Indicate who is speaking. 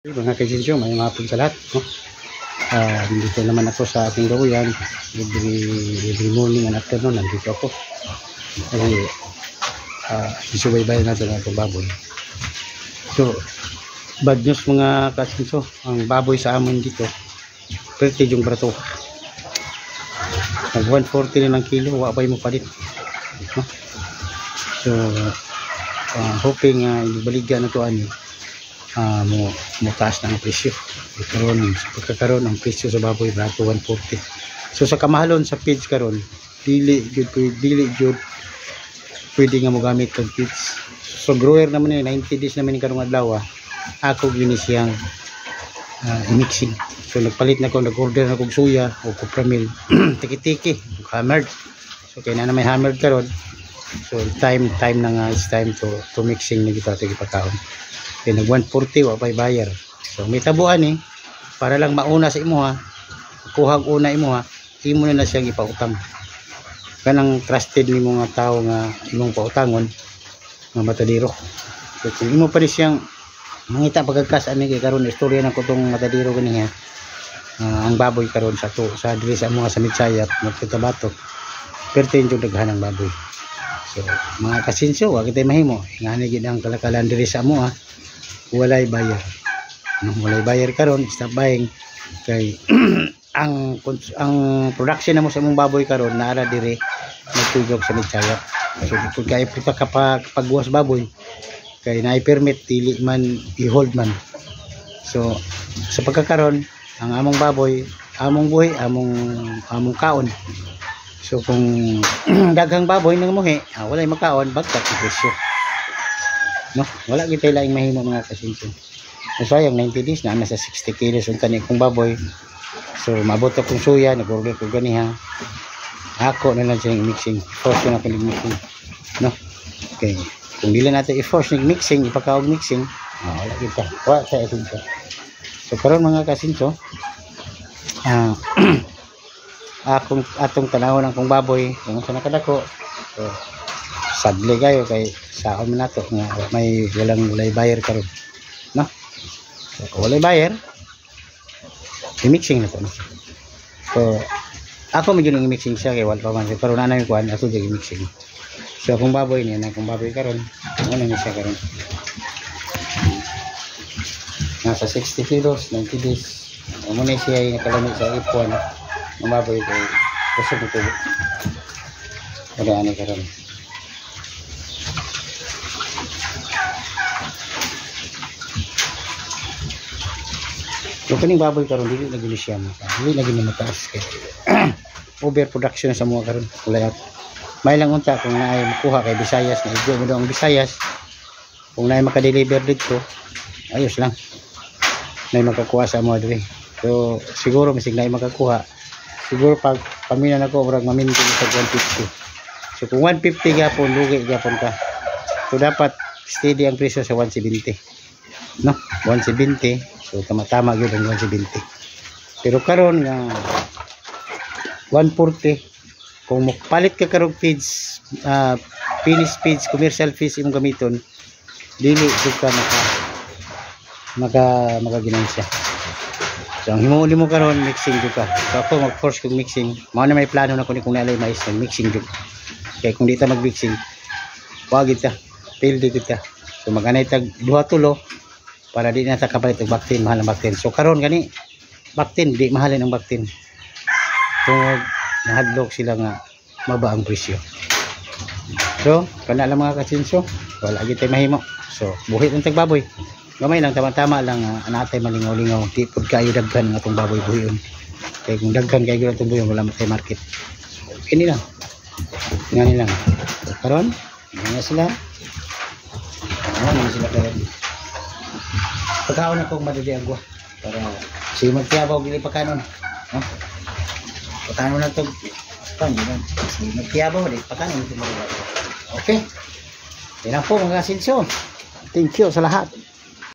Speaker 1: Mga kaibigan, may hapon sa lahat, no? Dito naman ako sa ating gawian. Every morning and afternoon nandito ako kasi isubaybay natin ang itong baboy. So bad news mga kasinso, ang baboy sa amin dito pretty yung brato, nag 140 na ng kilo, wabay mo palit, no? So hoping ibaligyan na to ani mo taas ng presyo. Pagkakaroon ng presyo sa baboy brato 140. So sa kamahalon sa feeds karon dili jud pwede nga mo gamit og feeds. So grower naman ni 90 days naman karong adlaw, ako gini siyang i-mixing. So nagpalit na ko, nag-order na kog suya o kupramil tiki-tiki hammered. So kay na may hammered karon, so time na nga, it's time to mixing na kita tigipakaon. Kaya nag 140 wa pay bayar. So may tabuan para lang mauna sa imo kuhag una imo imo na siyang ipautang. Kanang trusted nimo nga tao nga imong pautangon nga matadiro. So kung imo pa ni siyang mangita pagkagkas ani kay karon istorya na ko tong matadiro gani ang baboy karon sa diri sa mga sa Mitsayap magkatabato. Pertin jud daghanang baboy. So mga kasinso, wa kitay mahimo ngani gid ang kalakalan diri sa amo walay bayar. Walay bayar karon, stop buying kay ang production namo sa imong baboy karon naara dire nagtugog sa Mitsayap. So dito kay pagwas baboy kay naay permit dili man i-hold man. So sa pagkakaron ang among baboy, among buhi, among kaon. So kung daghang baboy nang muhi, walay makaon, bagkat ang presyo. No, wala kita laing mahimo mga kasinso. So sayang 90 days na nasa 60 kilos ang kani kong baboy. So maabot akong suya, nag-order ko ganiha. Ako na lang siyang mixing. Force na ako mixing. No. Okay. Kung dili natin i-force ng mixing, ipakaog mixing, wala kita. Wala sa kasinso. So karon mga kasinso, atong tanawon ang kong baboy, kung sa nakadako. So sadly kayo kay sa amin nato nga walay bayar karon, no? So kung walay bayar i-mixing na to, no? So ako medyo nang i-mixing siya kay wala pa man karon na namin kuan ako jud i-mixing. So kung baboy niya na kung baboy karon ano ni siya karon nasa 60 kilos 90 days amo na siya nakalamit sa ipon ng baboy kay kusog ito kada ani karon. So kaning baboy karon dili na gini siya dili na gini mataas kay overproduction sa mga karon wala may lang unta kung naay makuha kay Visayas na igyo mo daw ang Visayas kung naay maka-deliver dito ayos lang may makakuha sa mga diri. So siguro misig naay makakuha siguro pag pamina nako murag mamintin sa 150. So kung 150 gyapon lugi gyapon ka, so dapat steady ang presyo sa 170, no? 170. So tama-tama gyud ang 170. Pero karon nga 140 kung palit ka karong feeds, finished feeds, commercial feeds imong gamiton, dili jud ka magaginansya. So ang himuon nimo karon mixing jud ka. So ako mag-force kog mixing. Mao na may plano na ko ni kung nalay mais mixing jud. Kay kung di ta mag-mixing, wa gid ta. Fail di kita. So maganay tag duha tulo para di na ta kapalit og baktin, mahal ang baktin. So karon gani baktin di mahalin ang baktin. Tungod nahadlok sila nga maba ang presyo. So kana lang mga kasinso, wala gid tay mahimo. So buhit ang tagbaboy. Gamay lang tama-tama lang anatay malingaw-lingaw. Di pud kayo daghan nga tong baboy buhion. Kay kung daghan kayo tong buhion wala matay market. Kini lang. Ngani lang. So, karon nga sila. Ano sila karon. Pagkaon na kong madali agwa para si magtiabaw gili pakanon, no? Pakanon na to pan yun. Si magtiabaw di pakanon ito mo. Okay. Yan po mga kasinso. Thank you sa lahat.